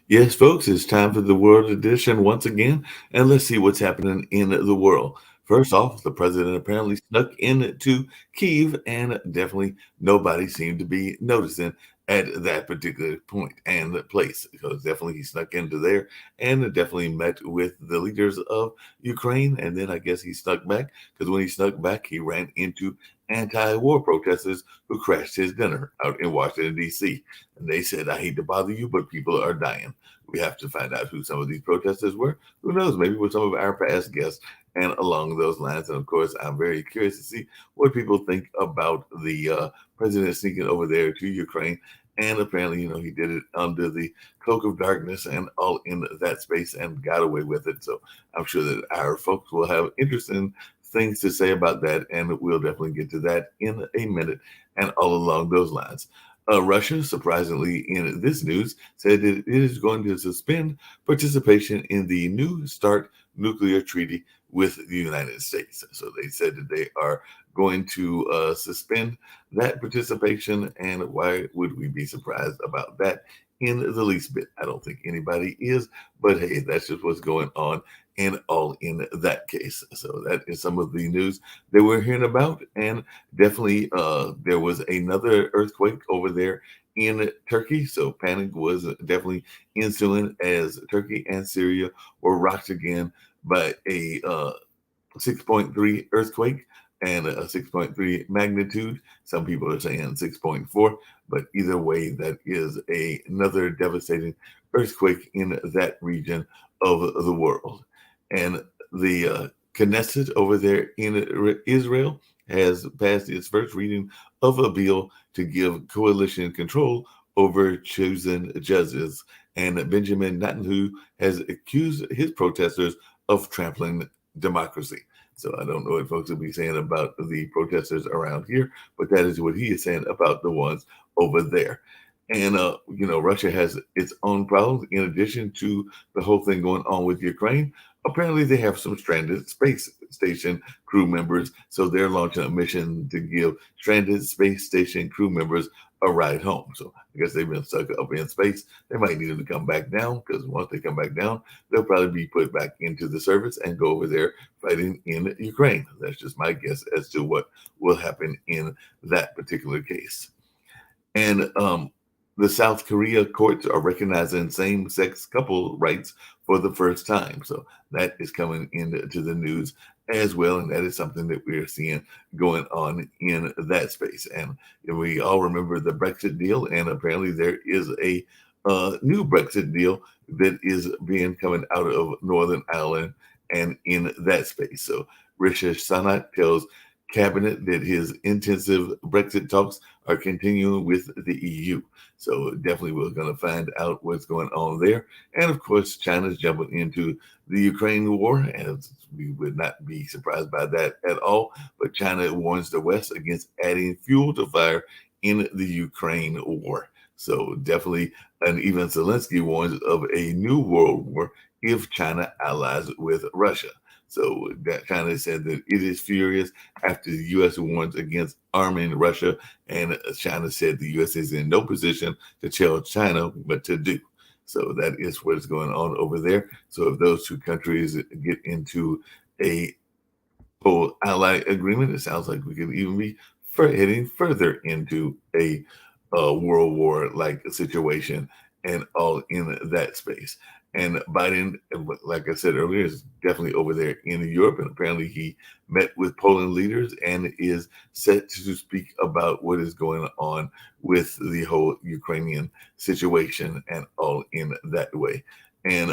Yes, folks, it's time for the World Edition once again, and let's see what's happening in the world. First off, the president apparently snuck into Kiev, and definitely nobody seemed to be noticing at that particular point and place. Because definitely he snuck into there and definitely met with the leaders of Ukraine, and then I guess he snuck back because when he snuck back, he ran into anti-war protesters who crashed his dinner out in Washington D.C. And they said, "I hate to bother you, but people are dying." We have to find out who some of these protesters were. Who knows? Maybe with some of our past guests and along those lines. And of course, I'm very curious to see what people think about the president sneaking over there to Ukraine. And apparently, he did it under the cloak of darkness and all in that space and got away with it. So I'm sure that our folks will have interesting things to say about that. And we'll definitely get to that in a minute and all along those lines. Russia, surprisingly, in this news, said that it is going to suspend participation in the New START nuclear treaty with the United States. So they said that they are going to suspend that participation. And why would we be surprised about that in the least bit? I don't think anybody is, but hey, that's just what's going on and all in that case. So that is some of the news that we're hearing about. And definitely, there was another earthquake over there in Turkey. So panic was definitely ensuing as Turkey and Syria were rocked again by a 6.3 earthquake and a 6.3 magnitude. Some people are saying 6.4, but either way, that is another devastating earthquake in that region of the world. And the Knesset over there in Israel has passed its first reading of a bill to give coalition control over chosen judges. And Benjamin Netanyahu has accused his protesters of trampling democracy. So I don't know what folks will be saying about the protesters around here, but that is what he is saying about the ones over there. And Russia has its own problems in addition to the whole thing going on with Ukraine. Apparently, they have some stranded space station crew members, so they're launching a mission to give stranded space station crew members a ride home. So I guess they've been stuck up in space. They might need them to come back down because once they come back down, they'll probably be put back into the service and go over there fighting in Ukraine. That's just my guess as to what will happen in that particular case. And the South Korea courts are recognizing same-sex couple rights for the first time. So that is coming into the news as well, and that is something that we are seeing going on in that space. And we all remember the Brexit deal, and apparently there is a new Brexit deal that is being coming out of Northern Ireland and in that space. So Rishi Sunak tells cabinet that his intensive Brexit talks are continuing with the EU. So definitely we're going to find out what's going on there. And of course, China's jumping into the Ukraine war, and we would not be surprised by that at all. But China warns the West against adding fuel to fire in the Ukraine war. So definitely, and even Zelensky warns of a new world war if China allies with Russia. So that China said that it is furious after the U.S. warns against arming Russia, and China said the U.S. is in no position to tell China what to do. So that is what is going on over there. So if those two countries get into a whole ally agreement, it sounds like we could even be heading further into a world war like situation and all in that space. And Biden, like I said earlier, is definitely over there in Europe. And apparently he met with Poland leaders and is set to speak about what is going on with the whole Ukrainian situation and all in that way. And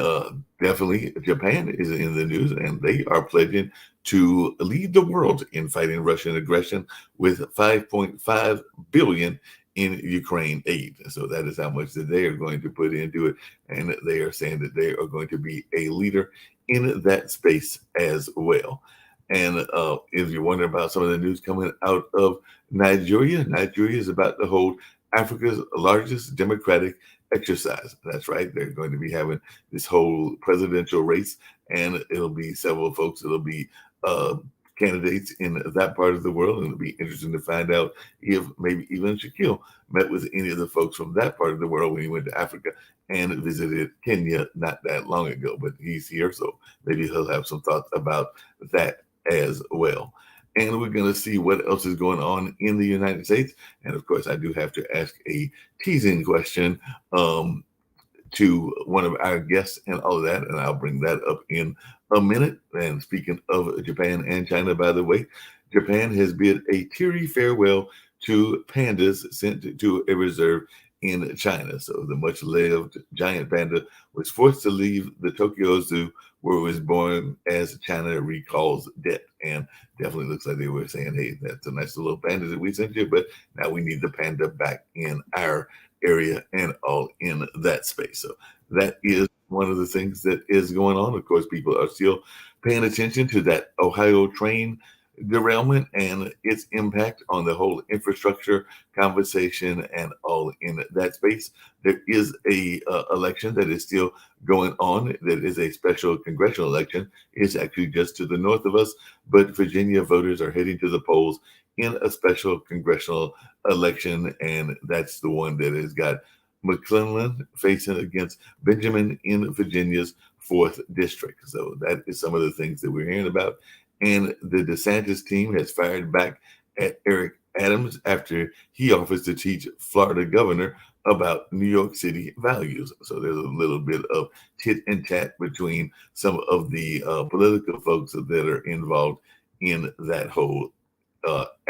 definitely Japan is in the news, and they are pledging to lead the world in fighting Russian aggression with 5.5 billion in Ukraine aid. So that is how much that they are going to put into it. And they are saying that they are going to be a leader in that space as well. And if you're wondering about some of the news coming out of Nigeria, Nigeria is about to hold Africa's largest democratic exercise. That's right. They're going to be having this whole presidential race, and it'll be several folks. It'll be uh, candidates in that part of the world, and it'll be interesting to find out if maybe even Shaquille met with any of the folks from that part of the world when he went to Africa and visited Kenya not that long ago. But he's here, so maybe he'll have some thoughts about that as well. And we're going to see what else is going on in the United States. And of course, I do have to ask a teasing question to one of our guests and all of that. And I'll bring that up in a minute. And speaking of Japan and China, by the way, Japan has bid a teary farewell to pandas sent to a reserve in China. So the much-loved giant panda was forced to leave the Tokyo Zoo where it was born as China recalls debt. And definitely looks like they were saying, hey, that's a nice little panda that we sent you, but now we need the panda back in our area and all in that space. So that is one of the things that is going on. Of course, people are still paying attention to that Ohio train derailment and its impact on the whole infrastructure conversation and all in that space. There is a election that is still going on. That is a special congressional election. It's actually just to the north of us, but Virginia voters are heading to the polls in a special congressional election, and that's the one that has got McClellan facing against Benjamin in Virginia's 4th district. So that is some of the things that we're hearing about. And the DeSantis team has fired back at Eric Adams after he offers to teach Florida governor about New York City values. So there's a little bit of tit and tat between some of the political folks that are involved in that whole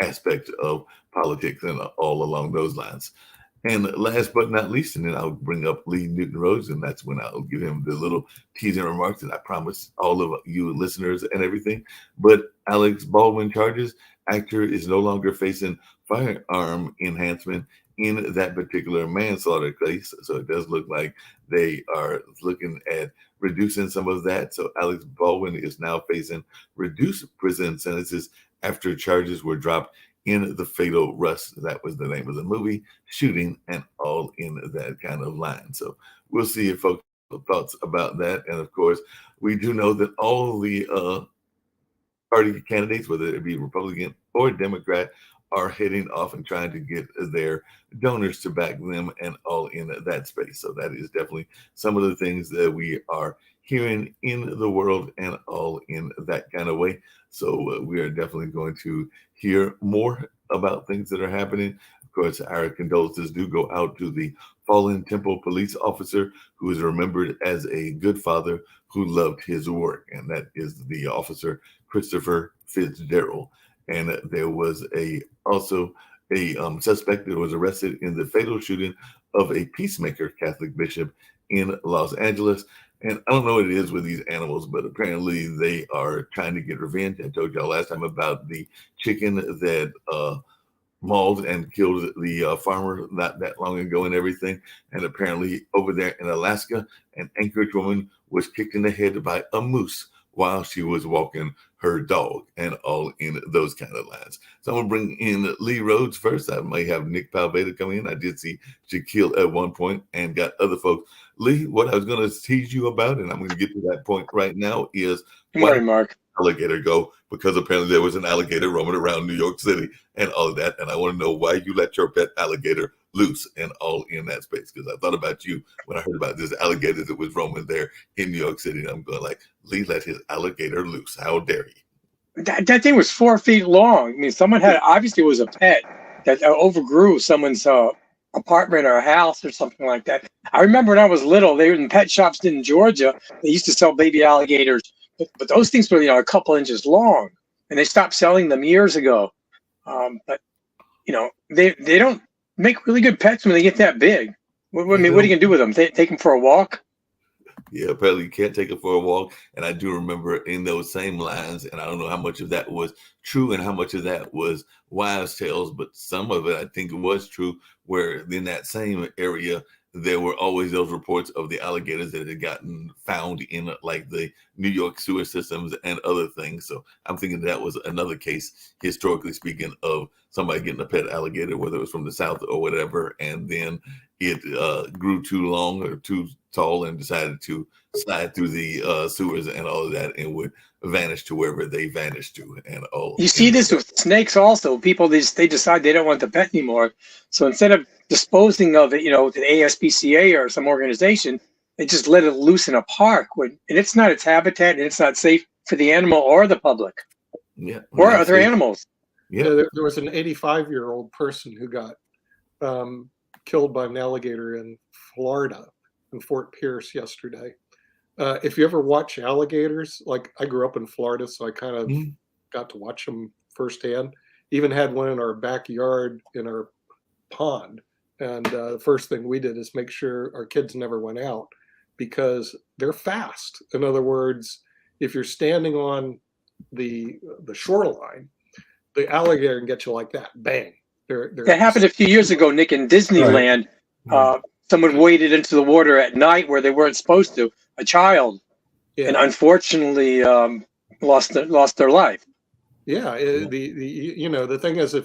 aspect of politics and all along those lines. And last but not least, and then I'll bring up Lee Newton Rhodes, and that's when I'll give him the little teasing remarks that I promise all of you listeners and everything. But Alex Baldwin charges, actor is no longer facing firearm enhancement in that particular manslaughter case. So it does look like they are looking at reducing some of that. So Alex Baldwin is now facing reduced prison sentences after charges were dropped in The Fatal Rust. That was the name of the movie, shooting and all in that kind of line. So we'll see if folks have thoughts about that. And of course, we do know that all the party candidates, whether it be Republican or Democrat, are heading off and trying to get their donors to back them and all in that space. So that is definitely some of the things that we are hearing in the world and all in that kind of way. So we are definitely going to hear more about things that are happening. Of course, our condolences do go out to the fallen Temple police officer who is remembered as a good father who loved his work. And that is the officer, Christopher Fitzgerald. And there was also a suspect that was arrested in the fatal shooting of a Peacemaker Catholic bishop in Los Angeles. And I don't know what it is with these animals, but apparently they are trying to get revenge. I told y'all last time about the chicken that mauled and killed the farmer not that long ago and everything. And apparently over there in Alaska, an Anchorage woman was kicked in the head by a moose while she was walking her dog and all in those kind of lines. So I'm going to bring in Lee Rhodes first. I may have Nick Palveda come in. I did see Shaquille at one point and got other folks. Lee, what I was going to tease you about, and I'm going to get to that point right now, is Good morning, Mark. Alligator go, because apparently there was an alligator roaming around New York City and all of that. And I want to know why you let your pet alligator loose and all in that space. Because I thought about you when I heard about this alligator that was roaming there in New York City. And I'm going like, Lee let his alligator loose. How dare you? That thing was 4 feet long. I mean, someone had, obviously it was a pet that overgrew someone's apartment or house or something like that. I remember when I was little, they were in pet shops in Georgia. They used to sell baby alligators, but those things were, a couple inches long, and they stopped selling them years ago. But they don't make really good pets when they get that big. What are you gonna do with them? Take them for a walk? Yeah, apparently you can't take it for a walk. And I do remember in those same lines, and I don't know how much of that was true and how much of that was wives' tales, but some of it I think was true, where in that same area, there were always those reports of the alligators that had gotten found in like the New York sewer systems and other things. So I'm thinking that was another case, historically speaking, of somebody getting a pet alligator, whether it was from the South or whatever, and then it grew too long or too tall and decided to slide through the sewers and all of that and would vanish to wherever they vanished to. And you see this with snakes also. People, they decide they don't want the pet anymore. So instead of disposing of it, to the ASPCA or some organization, they just let it loose in a park. And it's not its habitat, and it's not safe for the animal or the public. Yeah, or other animals. Yeah, there was an 85-year-old person who got killed by an alligator in Florida, in Fort Pierce yesterday. If you ever watch alligators, like I grew up in Florida, so I kind of got to watch them firsthand. Even had one in our backyard in our pond. And the first thing we did is make sure our kids never went out because they're fast. In other words, if you're standing on the shoreline, the alligator can get you like that. Bang. That happened a few years ago, Nick, in Disneyland. Right. Someone waded into the water at night where they weren't supposed to, a child, and unfortunately lost their life. Yeah, the thing is,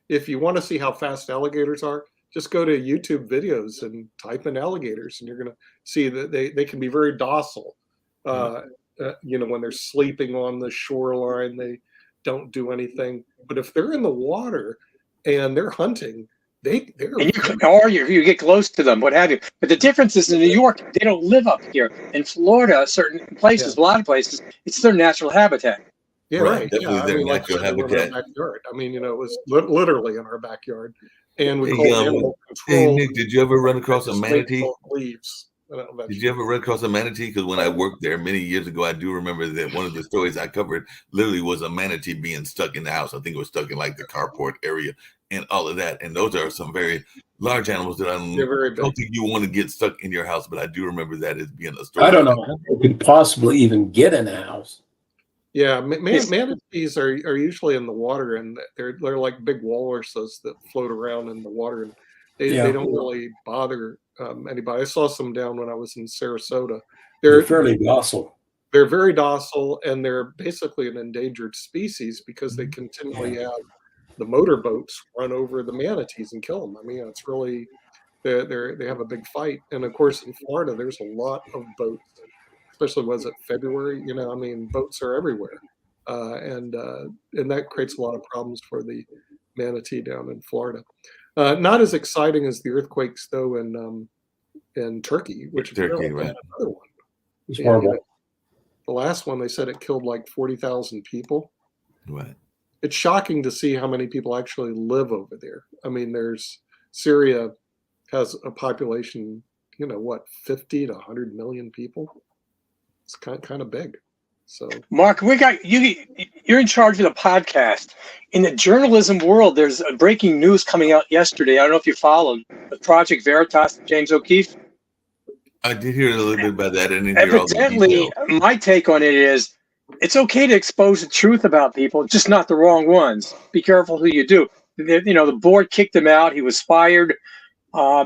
if you want to see how fast alligators are, just go to YouTube videos and type in alligators, and you're going to see that they can be very docile. When they're sleeping on the shoreline, they don't do anything. But if they're in the water and they're hunting, you get close to them, what have you. But the difference is in New York, they don't live up here. In Florida, certain places, a lot of places, it's their natural habitat. Yeah, right. Definitely their natural habitat. Backyard. I mean, it was literally in our backyard, and we called animal control. Hey, Nick, did you ever run across a manatee? Did you ever run across a manatee? Because when I worked there many years ago, I do remember that one of the stories I covered literally was a manatee being stuck in the house. I think it was stuck in like the carport area and all of that. And those are some very large animals that I don't think you want to get stuck in your house. But I do remember that as being a story. I don't know how they could possibly even get in a house. Yeah, manatees are usually in the water, and they're like big walruses that float around in the water, and they don't really bother anybody. I saw some down when I was in Sarasota. They're fairly docile. They're very docile, and they're basically an endangered species because they continually have the motorboats run over the manatees and kill them. I mean, it's really they have a big fight, and of course in Florida there's a lot of boats. Especially was it February? Boats are everywhere, and that creates a lot of problems for the manatee down in Florida. Not as exciting as the earthquakes though in Turkey, which Turkey, right? Another one. It's horrible. The last one they said it killed like 40,000 people. Right. It's shocking to see how many people actually live over there. I mean, Syria has a population, 50 to 100 million people. It's kind of big. So, Mark, we got you. You're in charge of the podcast. In the journalism world, there's a breaking news coming out yesterday. I don't know if you followed the Project Veritas, James O'Keefe. I did hear a little bit about that. And evidently, my take on it is, it's okay to expose the truth about people, just not the wrong ones. Be careful who you do. The board kicked him out. He was fired.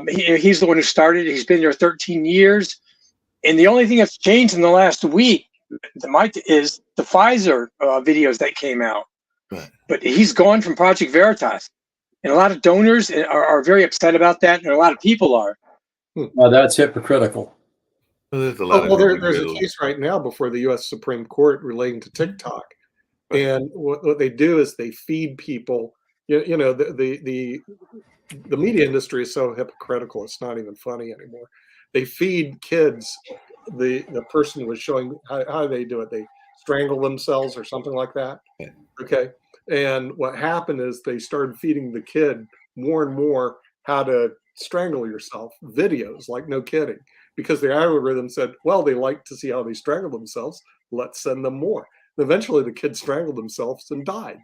He's the one who started. He's been there 13 years. And the only thing that's changed in the last week is the Pfizer videos that came out. Right. But he's gone from Project Veritas. And a lot of donors are very upset about that, and a lot of people are. Well, that's hypocritical. There's a case right now before the U.S. Supreme Court relating to TikTok. And what they do is they feed people. The media industry is so hypocritical, it's not even funny anymore. They feed kids. The person was showing how they do it. They strangle themselves or something like that. Yeah. Okay. And what happened is they started feeding the kid more and more how to strangle yourself videos, like no kidding, because the algorithm said, well, they like to see how they strangle themselves. Let's send them more. And eventually the kids strangled themselves and died.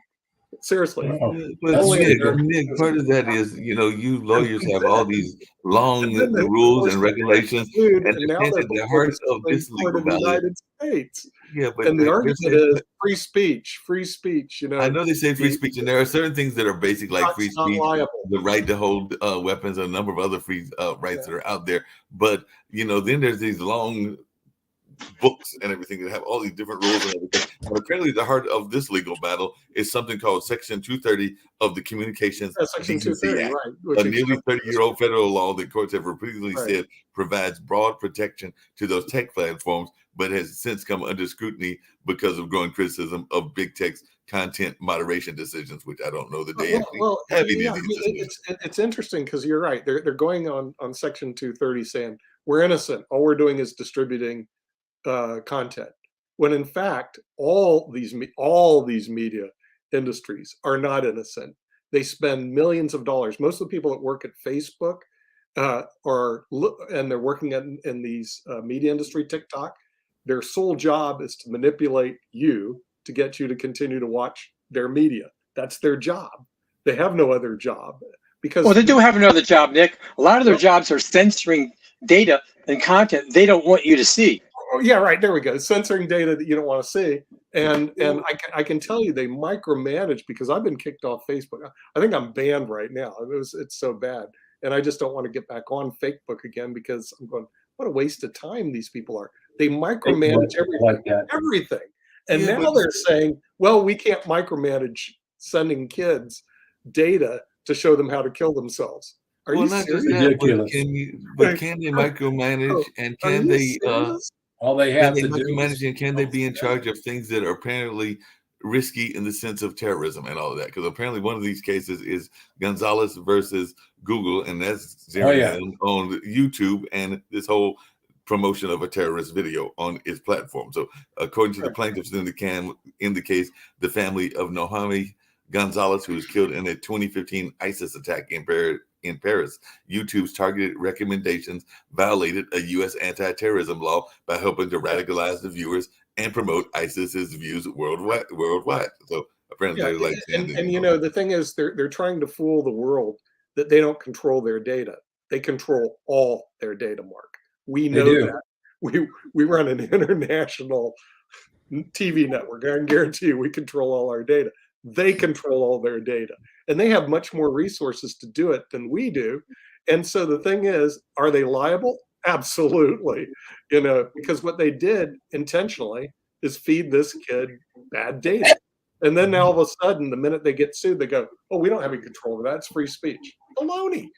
Seriously. But Nick, part of that is, you lawyers have all these long rules and regulations, and they're hard to this legal about United States. Yeah, but and the argument is free speech. I know they say free speech, and there are certain things that are basic, like free speech, the right to hold weapons, and a number of other free rights that are out there. But then there's these long books and everything that have all these different rules and everything. And apparently, the heart of this legal battle is something called Section 230 of the Communications Section Decency 230, Act, right? Which a nearly 30-year-old federal law that courts have repeatedly Right. said provides broad protection to those tech platforms, but has since come under scrutiny because of growing criticism of big tech's content moderation decisions, which I don't know that they actually have any of these decisions. It's interesting because you're right. They're going on Section 230 saying we're innocent. All we're doing is distributing content. When in fact, all these media industries are not innocent. They spend millions of dollars. Most of the people that work at Facebook and they're working in these media industry, TikTok, their sole job is to manipulate you to get you to continue to watch their media. That's their job. They have no other job because. Well, they do have another job, Nick. A lot of their jobs are censoring data and content they don't want you to see. Oh, yeah, right. There we go. Censoring data that you don't want to see. And I can tell you they micromanage because I've been kicked off Facebook. I think I'm banned right now. It's so bad. And I just don't want to get back on Facebook again because I'm going, what a waste of time these people are. They micromanage everything. And now they're saying, well, we can't micromanage sending kids data to show them how to kill themselves. Are you serious? But can they micromanage and can they all they have to do micromanage and can they be in charge of things that are apparently risky in the sense of terrorism and all of that? Because apparently one of these cases is Gonzalez versus Google, and that's on YouTube, and this whole promotion of a terrorist video on its platform. So according to the plaintiffs in the case, the family of Nohami Gonzalez, who was killed in a 2015 ISIS attack in Paris, YouTube's targeted recommendations violated a U.S. anti-terrorism law by helping to radicalize the viewers and promote ISIS's views worldwide. So apparently, they're like, and you know, the thing is, they're trying to fool the world that they don't control their data. They control all their data, Mark. We know that. We run an international TV network. I can guarantee you, we control all our data. They control all their data, and they have much more resources to do it than we do. And so the thing is, are they liable? Absolutely. You know, because what they did intentionally is feed this kid bad data. And then now all of a sudden, the minute they get sued, they go, oh, we don't have any control over that. It's free speech. Baloney.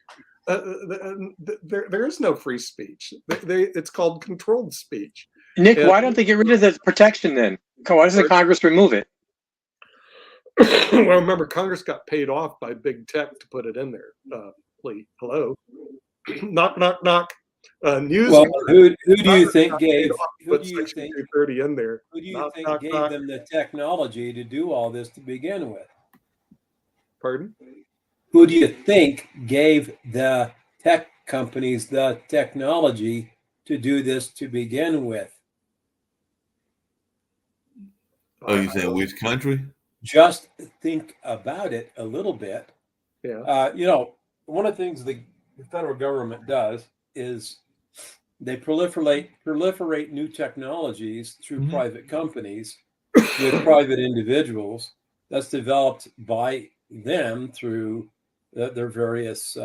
There is no free speech. It's called controlled speech. Nick, why don't they get rid of the protection then? Why doesn't Congress remove it? Well, remember, Congress got paid off by big tech to put it in there. Please, hello, knock, knock, knock. News. Well, who do you think gave? Who do you think? 230 in there. Who do you think gave them the technology to do all this to begin with? Pardon? Who do you think gave the tech companies the technology to do this to begin with? Oh, you saying which country? Just think about it a little bit. Yeah. You know, one of the things the federal government does is they proliferate new technologies through private companies with private individuals. That's developed by them through their various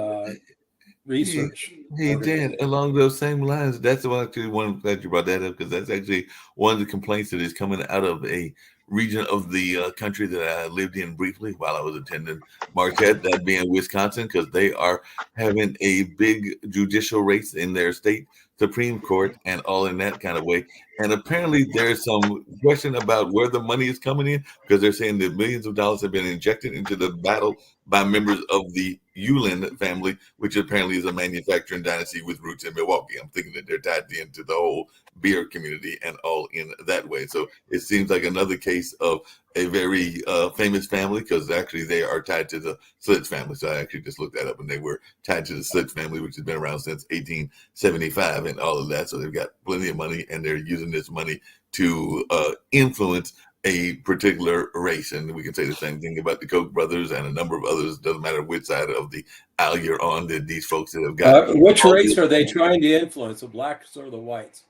research. Hey, Dan, along those same lines, that's actually one that you brought that up, because that's actually one of the complaints that is coming out of a region of the country that I lived in briefly while I was attending Marquette, that being Wisconsin, because they are having a big judicial race in their state Supreme Court and all in that kind of way. And apparently there's some question about where the money is coming in, because they're saying that millions of dollars have been injected into the battle by members of the Yulin family, which apparently is a manufacturing dynasty with roots in Milwaukee. I'm thinking that they're tied into the whole beer community and all in that way. So it seems like another case of a very famous family, because actually they are tied to the Slits family. So I actually just looked that up, and they were tied to the Slits family, which has been around since 1875 and all of that. So they've got plenty of money, and they're using this money to influence a particular race. And we can say the same thing about the Koch brothers and a number of others. Doesn't matter which side of the aisle you're on, that these folks that have got. Which race are they trying to influence, the blacks or the whites?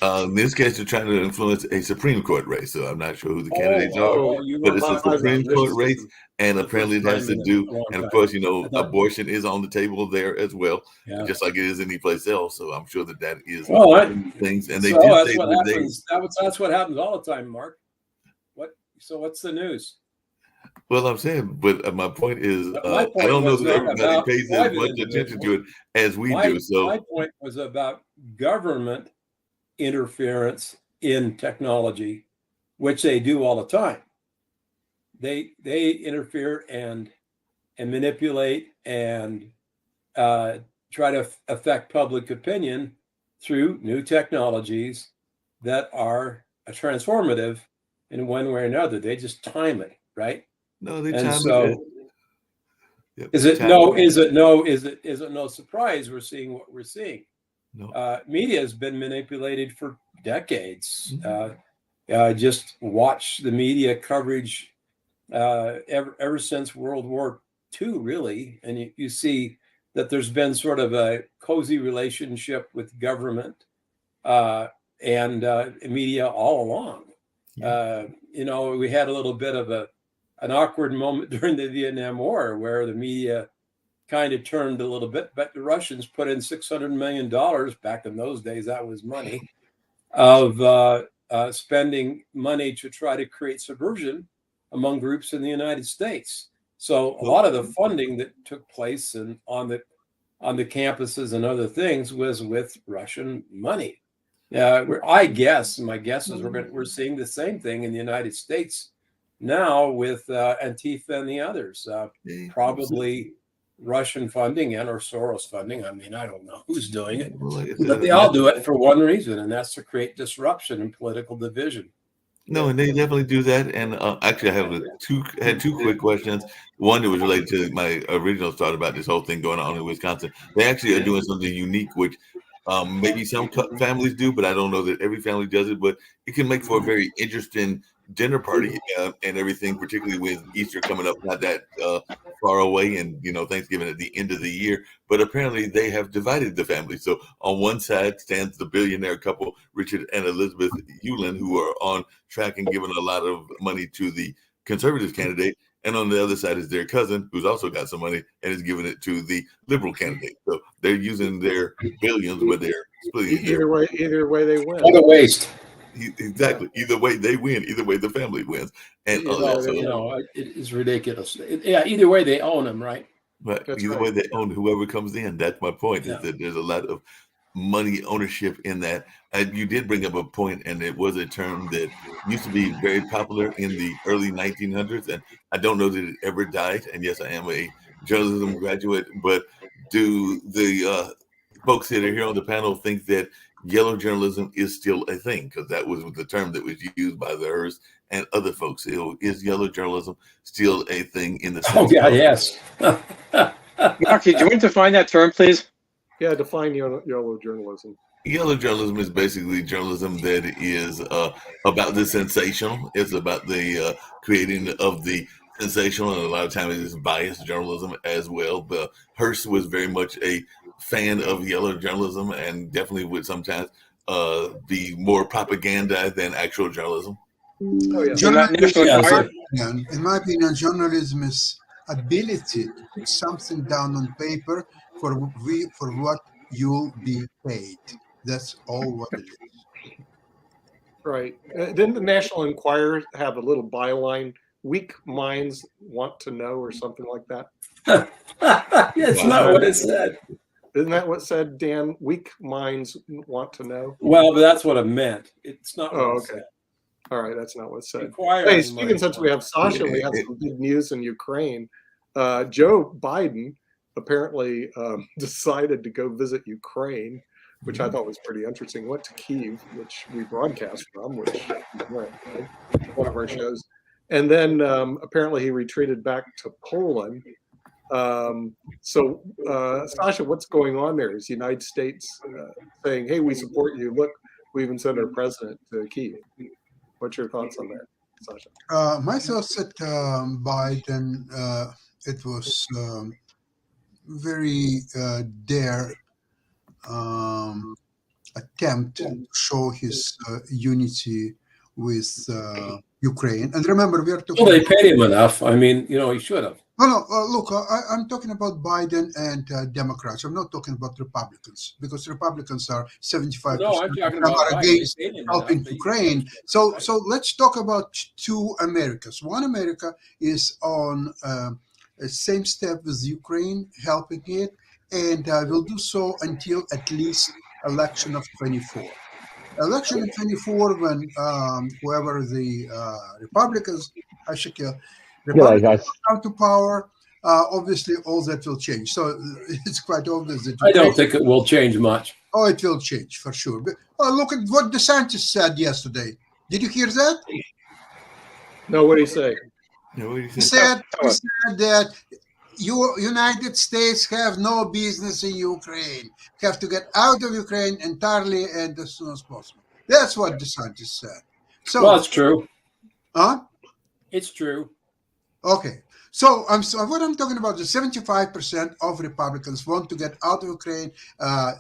In this case, they're trying to influence a Supreme Court race, so I'm not sure who the candidates are, you but were it's a talking about Supreme this Court is race, and the apparently first it has time to in do, a long and of time. course, I thought, abortion is on the table there as well, yeah. just like it is any place else. So I'm sure that is Well, things, and they so did that's say what that happens. That's what happens all the time, Mark. So what's the news? Well, I'm saying, but my point is, My I point don't know was that not everybody about pays as private much attention to it individuals. as we do. So My point was about government interference in technology, which they do all the time. They interfere and manipulate and try to affect public opinion through new technologies that are transformative in one way or another. They just time it, right? no, they And time so it. Yep, is they it time no? it. Is it no? Is it no surprise we're seeing what we're seeing? No. Media has been manipulated for decades. Mhm. Just watch the media coverage ever since World War II, really, and you see that there's been sort of a cozy relationship with government and media all along. Yeah. We had a little bit of an awkward moment during the Vietnam War where the media kind of turned a little bit, but the Russians put in $600 million back in those days. That was money of spending money to try to create subversion among groups in the United States. So a lot of the funding that took place on the campuses and other things was with Russian money. My guess is we're seeing the same thing in the United States now with Antifa and the others. Probably Russian funding and or Soros funding. I mean, I don't know who's doing it, but they all do it for one reason, and that's to create disruption and political division. No, and they definitely do that. And actually, I had two quick questions. One that was related to my original thought about this whole thing going on in Wisconsin. They actually are doing something unique, which maybe some families do, but I don't know that every family does it. But it can make for a very interesting dinner party and everything, particularly with Easter coming up not that far away, and Thanksgiving at the end of the year. But apparently, they have divided the family. So on one side stands the billionaire couple, Richard and Elizabeth Hewlin, who are on track and giving a lot of money to the conservative candidate. And on the other side is their cousin, who's also got some money and is giving it to the liberal candidate. So they're using their billions, but they're splitting it. Either way they win. What a waste. Exactly. Either way they win. Either way the family wins. And it is ridiculous. Either way they own them, right? But either way they own whoever comes in. That's my point. Is that there's a lot of money ownership in that. You did bring up a point, and it was a term that used to be very popular in the early 1900s, and I don't know that it ever died. And yes, I am a journalism graduate, but do the folks that are here on the panel think that yellow journalism is still a thing? Because that was the term that was used by the Hearst and other folks. Is yellow journalism still a thing in the sense? Oh, yeah, yes. Mark, do you want to define that term, please? Yeah, define yellow journalism. Yellow journalism is basically journalism that is about the sensational. It's about the creating of the sensational, and a lot of times it's biased journalism as well. But Hearst was very much a fan of yellow journalism, and definitely would sometimes be more propaganda than actual journalism. Oh, yeah. In my opinion, journalism is ability to put something down on paper for what you'll be paid. That's all what it is. Right. Didn't the National Enquirer have a little byline, "Weak minds want to know," or something like that? That's not what it said. Isn't that what it said, Dan? Weak minds want to know. Well, but that's what it meant. It's not. Oh, okay. All right, that's not what it said. Inquiring Hey, speaking since we have Sasha, we have some big news in Ukraine. Joe Biden apparently decided to go visit Ukraine, which I thought was pretty interesting. Went to Kyiv, which we broadcast from, which one of our shows. And then apparently he retreated back to Poland. So, Sasha, what's going on there? Is the United States saying, hey, we support you? Look, we even sent our president to Kyiv. What's your thoughts on that, Sasha? My thoughts at Biden, it was very dare attempt to show his unity with Ukraine. And remember, we are talking. Well, they paid him enough. I mean, he should have. No, look, I'm talking about Biden and Democrats. I'm not talking about Republicans, because Republicans are 75% No, I'm talking about are Biden. against They paid him helping enough. Ukraine. So let's talk about two Americas. One America is on the same step with Ukraine, helping it, and will do so until at least election of 24. Election of 24, when whoever the Republicans, Republicans come to power, obviously all that will change. So it's quite obvious that I don't think it will change much. Oh, it will change for sure. But, look at what DeSantis said yesterday. Did you hear that? No, what do you say? Yeah, what do you He think? said that United States have no business in Ukraine. Have to get out of Ukraine entirely and as soon as possible. That's what DeSantis said. So, Well, it's true. huh? It's true. Okay. So what I'm talking about is 75% of Republicans want to get out of Ukraine,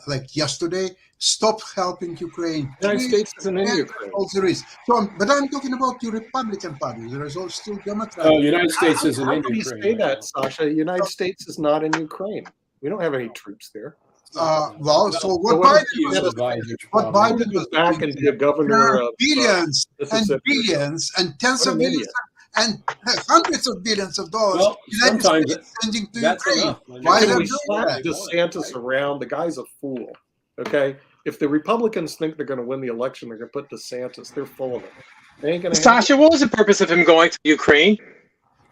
like yesterday. Stop helping Ukraine. The United States isn't in Ukraine. All there is. So, but I'm talking about the Republican Party. There is also still Democrats. Oh, United States isn't How in can you Ukraine. say right that, now. Sasha? The United States is not in Ukraine. We don't have any troops there. Well, so what what Biden You was advise your what problem. Biden was back and be a governor of billions and Mississippi. billions and tens What of an billions idiot. and hundreds of billions of dollars. Well, United sometimes States sending to That's Ukraine. enough. Why Can they're we doing slap that? DeSantis around? The guy's a fool. Okay? If the Republicans think they're going to win the election, they're going to put DeSantis. They're full of it. They ain't going to. Sasha, what was the purpose of him going to Ukraine?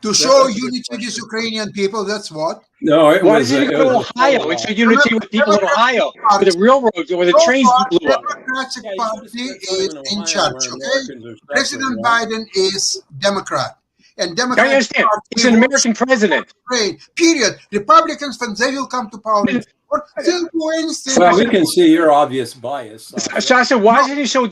To show That's a good unity with question. Ukrainian people, that's what. No, it Why was. did he it go to was a Ohio? follow-up. It's a unity with people in Ohio, where the railroads, where the So trains far, blew up. Democratic Yeah, you Party should've spent is time in Ohio charge, where okay? Americans are President suffering, right? Biden is Democrat. And I Democratic understand. Party He's an wants American president. Ukraine, period. Republicans, when they will come to power, they'll do anything. Well, we can see your obvious bias. Sasha. Sasha, why didn't he show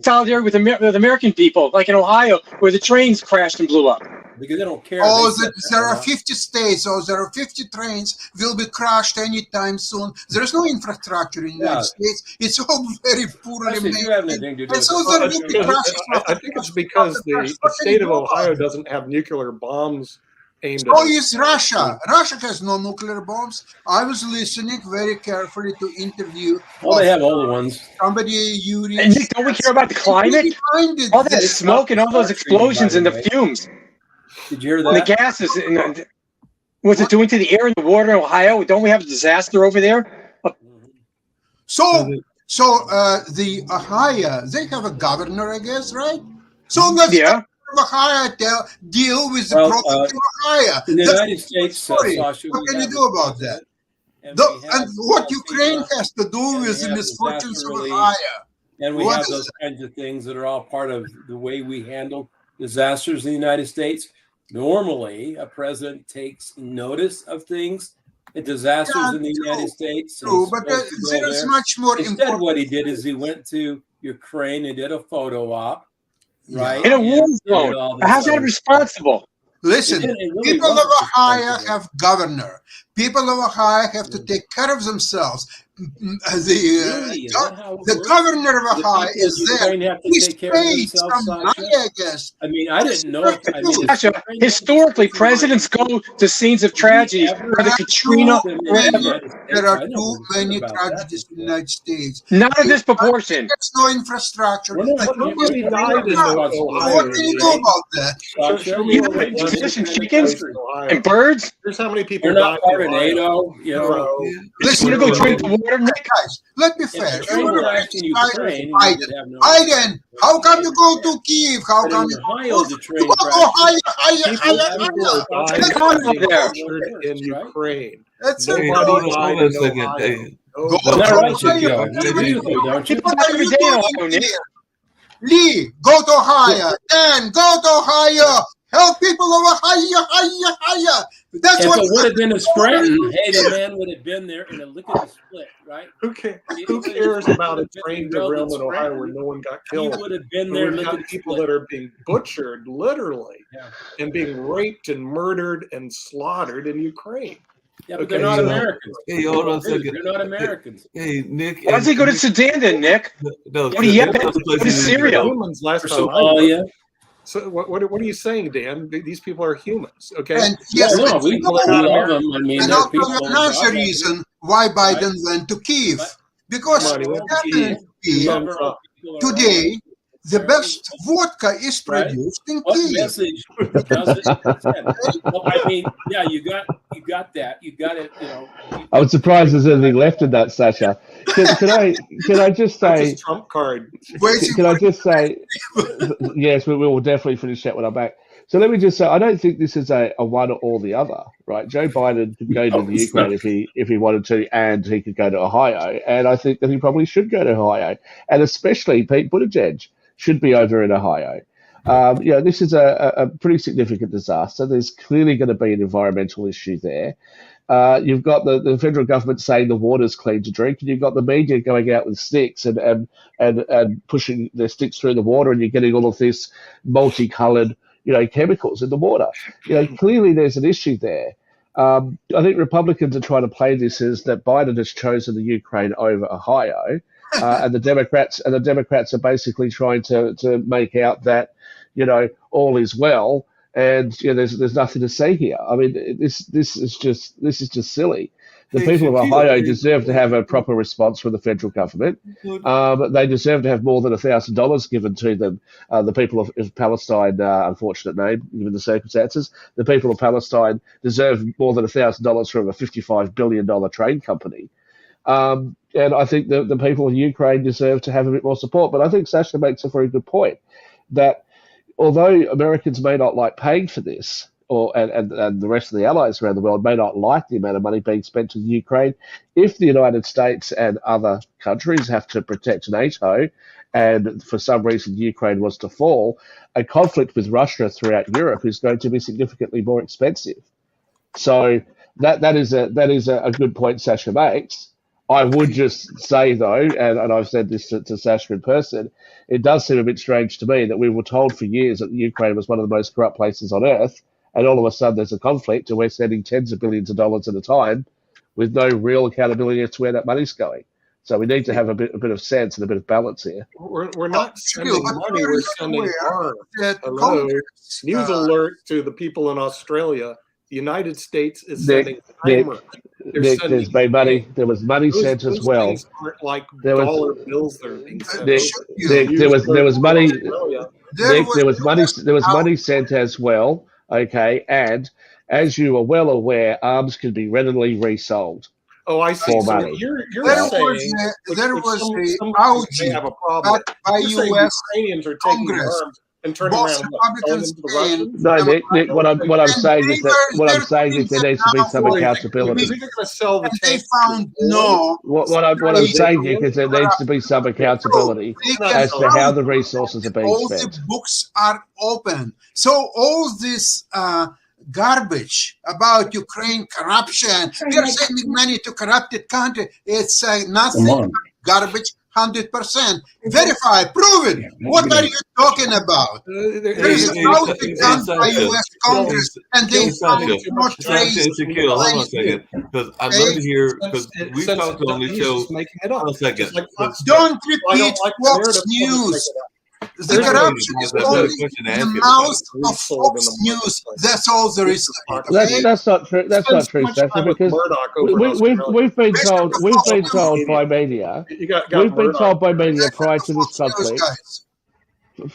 solidarity with American people, like in Ohio, where the trains crashed and blew up? Because they don't care. Oh, They said there that, are right? 50 states, or there are 50 trains will be crashed anytime soon. There is no infrastructure in the United States. It's all very poorly Actually, made. if you have anything to do And with so it, there Well, will be crashes. I think it's because the state of Ohio doesn't have nuclear bombs aimed So at is Russia. Russia has no nuclear bombs. I was listening very carefully to interview well, they have all the ones. somebody, Yuri. And Nick, don't we care about the climate? All that smoke and all those explosions and the fumes Did you hear and the that? gases. And what's it doing to the air and the water in Ohio? Don't we have a disaster over there? So the Ohio, they have a governor, I guess, right? So let's Yeah. Ohio deal with the Well, problem of Ohio. In the That's United States, story. Sasha, What we can you have do a about that? president, and we have And what people Ukraine up, has to do and with we the have misfortunes disaster of relief. Ohio. and we What have is those kinds of things that are all part of the way we handle disasters in the United States. Normally, a president takes notice of things, disasters in the United States. and True, he's but supposed to go there is there. much more Instead, important. what he did is he went to Ukraine and did a photo op, right? In a war And did zone. all this How's that other responsible? Listen, It really people of wasn't Ohio responsible. have governor. People of Ohio have to take care of themselves. Really? Is that how it The works? governor of The Ohio people of is there. Ukraine have to He's take care of paid themselves, some money, Sasha? I guess. I mean, I didn't know. I mean, is Sasha, Ukraine historically, ever- presidents go to scenes of tragedy, whether Katrina, whatever. There are I never too heard many about tragedies that in the United States. Not in this proportion. There's no infrastructure. Well, no, And Nobody what died in Ohio, what can you do about that? Sasha, Show me You all the think deaths just in chickens country in Ohio. and birds? Here's how many people You're not died part in of Ohio. NATO, you know. Zero. Listen, You want to go drink the water, Nick? guys, let me fair. If You Ukraine want crashed to in criticize Ukraine, you Biden. would have no. Biden, how come you go to Kiev? How But come in you Ohio, the you train go to crashed. Ohio? People are dying Let's go there. in Ukraine. That's Nobody it. Hold died on a in second. Ohio. Hey, Go Nobody. to That's right, Ohio. Chico. You agree with me, don't you? What are Every you day in doing Ohio, Nick. here? Lee, go to Ohio. Dan, go to Ohio. Help people of Ohio. That's If what. it would have been a Scranton, hey, the man would have been there in a lick of the split, right? Who cares about a train derailment in Ohio where no one got He killed? would have been Where there we've licking got the people split. that are being butchered, literally, Yeah. and being raped and murdered and slaughtered in Ukraine. Yeah, but Okay, they're not so- Americans. Hey, hold on a Dude, second. they're not Americans. Hey, Nick. Why does he go to Sudan then, Nick? No, Go to Yemen. that's the place Go to he needs Syria. go. Humans last Or time I looked. Somalia. So what are you saying, Dan? These people are humans, okay? And Yeah, yes, no, and we you know, love them. I mean, and they're I'll tell people. you another reason why Biden went to Kiev. Right. Because Money. what happened in Kiev Some- today, the best vodka is Right. produced in What Kiev. message does it send? Well, I mean, yeah, you got that. You got it. You know. I was surprised there's anything left in that, Sasha. Can I just That's say? his trump card. Waiting Can I for- just say? Yes, we will definitely finish that when I'm back. So let me just say, I don't think this is a one or the other, right? Joe Biden could go to the Ukraine if he wanted to, and he could go to Ohio, and I think that he probably should go to Ohio, and especially Pete Buttigieg should be over in Ohio. This is a pretty significant disaster. There's clearly going to be an environmental issue there. You've got the federal government saying the water's clean to drink, and you've got the media going out with sticks and pushing their sticks through the water, and you're getting all of this multicolored, chemicals in the water. Clearly there's an issue there. I think Republicans are trying to play this as that Biden has chosen the Ukraine over Ohio, and the Democrats are basically trying to make out that all is well, and there's nothing to say here. I mean, this is just silly. The Hey, people of Shaquille, Ohio deserve to have a proper response from the federal government. They deserve to have more than $1,000 given to them. The people of Palestine, unfortunate name, given the circumstances, the people of Palestine deserve more than $1,000 from a $55 billion trade company. And I think the people of Ukraine deserve to have a bit more support. But I think Sasha makes a very good point that although Americans may not like paying for this, and the rest of the allies around the world may not like the amount of money being spent to Ukraine, if the United States and other countries have to protect NATO, and for some reason Ukraine was to fall, a conflict with Russia throughout Europe is going to be significantly more expensive. So that is a good point Sasha makes. I would just say, though, and I've said this to Sasha in person, it does seem a bit strange to me that we were told for years that Ukraine was one of the most corrupt places on earth, and all of a sudden there's a conflict and we're sending tens of billions of dollars at a time with no real accountability as to where that money's going. So we need to have a bit of sense and a bit of balance here. We're not sending but money, are we're you sending aware arms. that Hello. Congress, News alert to the people in Australia. The United States is Nick, sending Nick, timers. They're Nick, sending there's been money. There was money sent as those well. things aren't like There was- dollar bills that are being sent. Nick, over. Nick, there was money. Australia. Nick, there was out- money sent as well. Okay, and as you are well aware, arms can be readily resold. Oh, I see. For So money. you're There saying was a some outage may have a problem. by You're saying U.S. Ukrainians are taking Congress. arms and turning Both around and selling Republicans them to the and Russians. No, Nick, what I'm saying is that there needs to be some Or is accountability. it going to sell the And they tanks? found no. What I'm saying, Nick, is there needs to be some accountability They can as to how find the resources are being all spent. the books are open. So all this garbage about Ukraine corruption, we are sending money to corrupted country. It's nothing but garbage, 100%. Verify, prove it. What are you talking about? There is Hey, an outage done by Sasha. U.S. Congress, and they Hey, found Sasha. no Sasha trace. and Shaquille, hold on a second, because I'd love to hear, because we've talked on this He's show. just making it up. Hold on a second. Just like Fox Don't I don't repeat like the Fox narrative, I'll just News. make it up. The There's corruption no is reason. I've got a only question to in ask the you mouth about it. of Fox News. That's all there is to it. Okay? That's not true. That's Spend not so true, much Sasha, time with because Murdoch over in Australia. we've been told by media. You got We've been Murdoch. told by media Listen prior to to this Fox News, conflict. guys.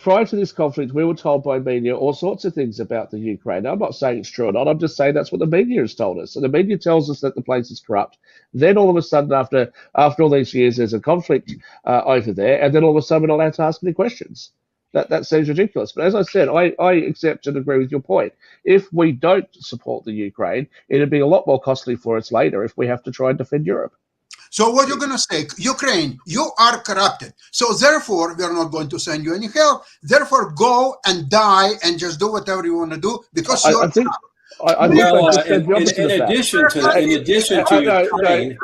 Prior to this conflict, we were told by media all sorts of things about the Ukraine. I'm not saying it's true or not. I'm just saying that's what the media has told us. And the media tells us that the place is corrupt. Then all of a sudden, after all these years, there's a conflict over there, and then all of a sudden we're not allowed to ask any questions. That seems ridiculous. But as I said, I accept and agree with your point. If we don't support the Ukraine, it'd be a lot more costly for us later if we have to try and defend Europe. So what you're going to say, Ukraine, you are corrupted. So therefore, we are not going to send you any help. Therefore, go and die and just do whatever you want to do because you're I think I Well, just said the opposite in of that. addition to No, Ukraine,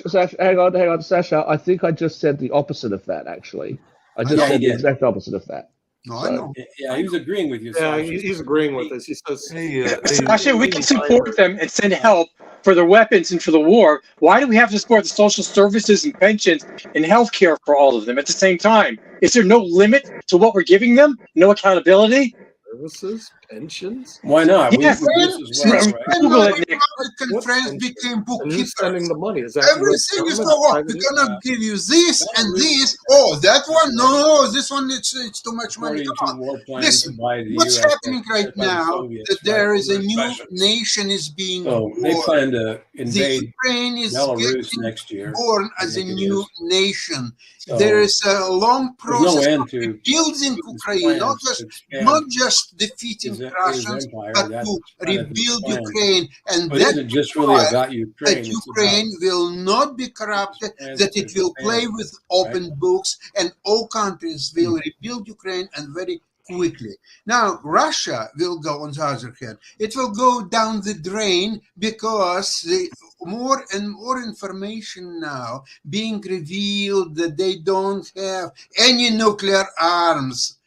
Sasha, hang on, Sasha. I think I just said the opposite of that, actually. I just Yeah, said you the did. exact opposite of that. No, I know. yeah, he was agreeing with you. Yeah, Sasha. he's agreeing with us. He says, Hey, Sasha, we can support them and send help for the weapons and for the war, why do we have to support the social services and pensions and health care for all of them at the same time? Is there no limit to what we're giving them? No accountability? Services, pensions. Why not? Yes. This is well, Since right? when Google my it, Nick. Republican What friends pension? became And who's bookkeepers, spending the money? Is that everything is for what? We're gonna give you this and this. Oh, that one? No, this one it's too much money. According Come to on. war plans Listen, by the what's US happening right by the now? Soviets, That there right? is a new Russians. nation is being So they born. plan to The invade Ukraine is Belarus getting next year. born as I a think it new is. nation. So There is a long there's no process end of to rebuilding Putin's Ukraine, not plans just to not expand just defeating his Russians, empire. but That's to kind of his rebuild plan. Ukraine, and So it that isn't just really requires about that Ukraine. It's about Ukraine will not be corrupted, plans that to it will play expand, with open books, and all countries will rebuild Ukraine and very quickly. Now, Russia will go on the other hand. It will go down the drain because the more and more information now being revealed that they don't have any nuclear arms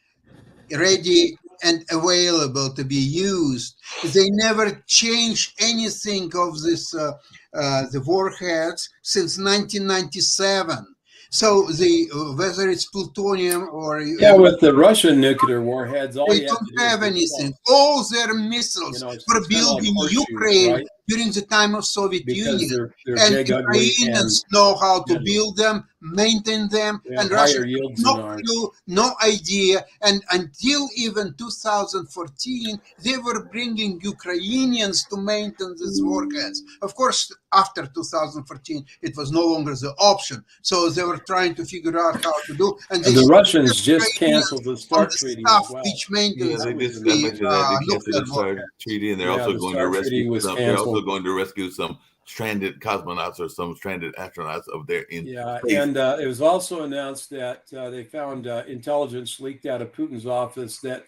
ready and available to be used. They never changed anything of this the warheads since 1997. So the whether it's plutonium or yeah, with the Russian nuclear warheads, all they you have don't to do have is anything. All their you missiles know, were it's kind of like building horseshoes, Ukraine right? during the time of Soviet Because Union. they're And big, ugly, and Ukrainians know how to deadly. build them, maintain them, They and have Russia higher has yields than no ours. clue, no idea. And until even 2014, they were bringing Ukrainians to maintain these warheads. Of course, after 2014, it was no longer the option. So they were trying to figure out how to do. And they And the sent Russians just Ukrainians canceled the on START the treaty stuff as well. which Yeah, maintains they That was just announced. mentioned that they canceled nuclear the START warheads. treaty, and they're Yeah, also the going to START treaty rescue was some. They're also canceled. going to rescue some stranded cosmonauts or some stranded astronauts of their in Yeah, space. and it was also announced that they found intelligence leaked out of Putin's office that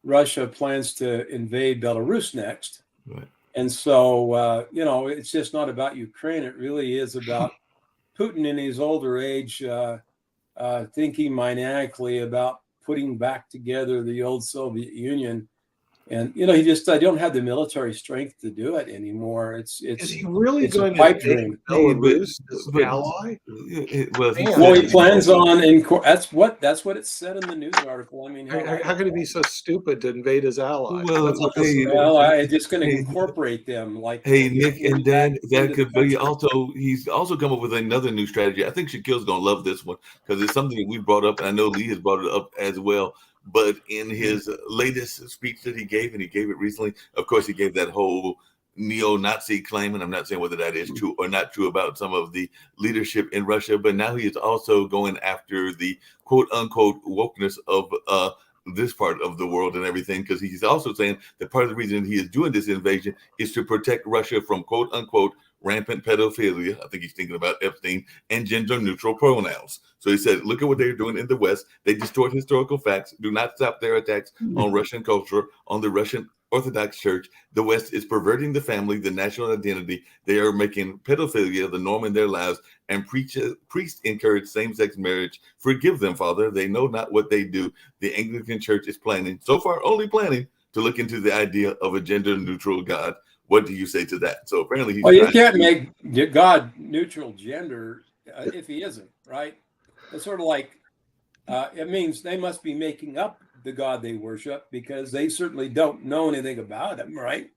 Russia plans to invade Belarus next. Right. And so, you know, it's just not about Ukraine. It really is about Putin in his older age thinking maniacally about putting back together the old Soviet Union. And, you know, I don't have the military strength to do it anymore. Is he really it's a going pipe to take dream. Belarus as But- ally? Well, he Man. Well, said he plans on, that's what it said in the news article. I mean, How could he be so stupid to invade his ally? Well, That's what hey, well, I'm just going to Hey, incorporate them. Like, Hey, you know, Nick and Dan, back that into could the be country. he's also come up with another new strategy. I think Shaquille's gonna love this one because it's something that we brought up, and I know Lee has brought it up as well. But in his latest speech that he gave, and he gave it recently, of course, he gave that whole neo-Nazi claim, and I'm not saying whether that is true or not true about some of the leadership in Russia, but now he is also going after the quote-unquote wokeness of this part of the world and everything, because he's also saying that part of the reason he is doing this invasion is to protect Russia from quote unquote rampant pedophilia. I think he's thinking about Epstein and gender neutral pronouns. So he said, look at what they're doing in the West. They distort historical facts, do not stop their attacks on Russian culture, on the Russian Orthodox Church. The West is perverting the family, the national identity. They are making pedophilia the norm in their lives, and priests encourage same-sex marriage. Forgive them, Father. They know not what they do. The Anglican Church is planning, so far only planning, to look into the idea of a gender-neutral God. What do you say to that? So apparently he's You can't make God neutral gender if he isn't, right? It's sort of like, it means they must be making up the God they worship because they certainly don't know anything about him, right?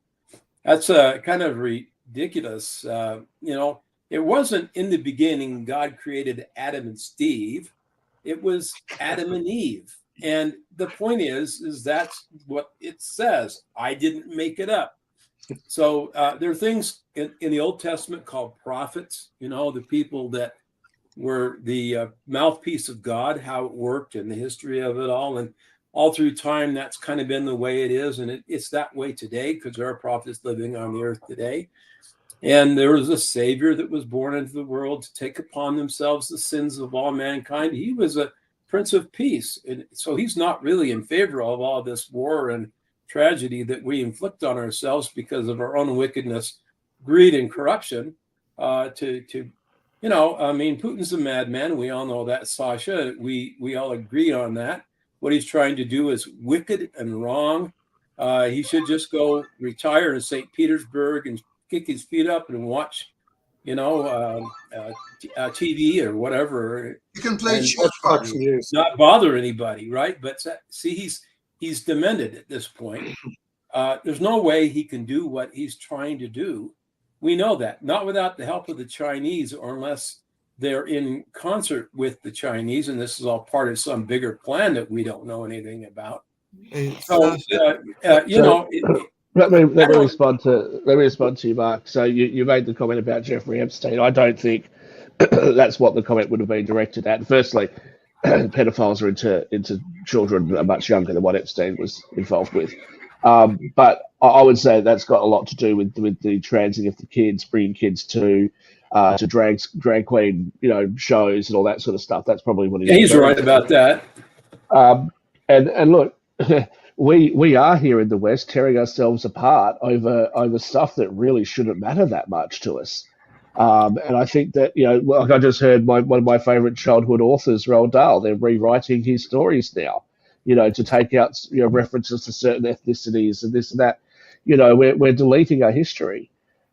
That's kind of ridiculous. You know, it wasn't in the beginning God created Adam and Steve. It was Adam and Eve. And the point is that's what it says. I didn't make it up. So there are things in the Old Testament called prophets, you know, the people that were the mouthpiece of God, how it worked and the history of it all. And all through time, that's kind of been the way it is. And it's that way today because there are prophets living on the earth today. And there was a Savior that was born into the world to take upon themselves the sins of all mankind. He was a Prince of Peace. And so he's not really in favor of all this war and tragedy that we inflict on ourselves because of our own wickedness, greed, and corruption. You know, I mean, Putin's a madman. We all know that, Sasha. We all agree on that. What he's trying to do is wicked and wrong. He should just go retire in St. Petersburg and kick his feet up and watch, TV or whatever. You can play And chess. Fox News. Not bother anybody, right? But see, he's demented at this point. There's no way he can do what he's trying to do. We know that, not without the help of the Chinese, or unless they're in concert with the Chinese, and this is all part of some bigger plan that we don't know anything about. So, Let me respond to you, Mark. So you made the comment about Jeffrey Epstein. I don't think that's what the comment would have been directed at. Firstly, pedophiles are into children much younger than what Epstein was involved with. But I would say that's got a lot to do with the transing of the kids, bringing kids to drag queen shows and all that sort of stuff. That's probably what he's right about that. And look, we are here in the West tearing ourselves apart over stuff that really shouldn't matter that much to us. And I think that, like I just heard one of my favorite childhood authors, Roald Dahl, they're rewriting his stories now, to take out references to certain ethnicities and this and that. We're deleting our history,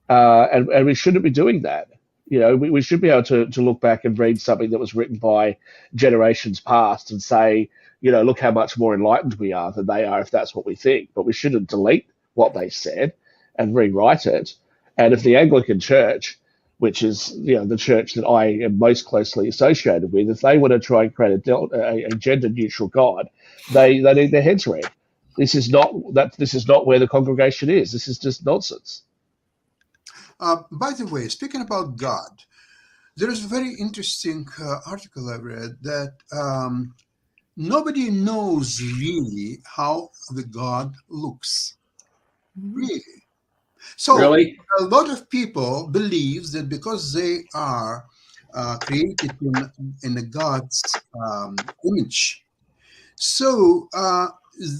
and we shouldn't be doing that. We should be able to look back and read something that was written by generations past and say, look how much more enlightened we are than they are, if that's what we think. But we shouldn't delete what they said and rewrite it. And if the Anglican Church, which is the church that I am most closely associated with, if they want to try and create a gender-neutral God, they need their heads read. This is not where the congregation is. This is just nonsense. By the way, speaking about God, there is a very interesting article I read that nobody knows really how the God looks. Really. So really? A lot of people believe that because they are created in a God's image, so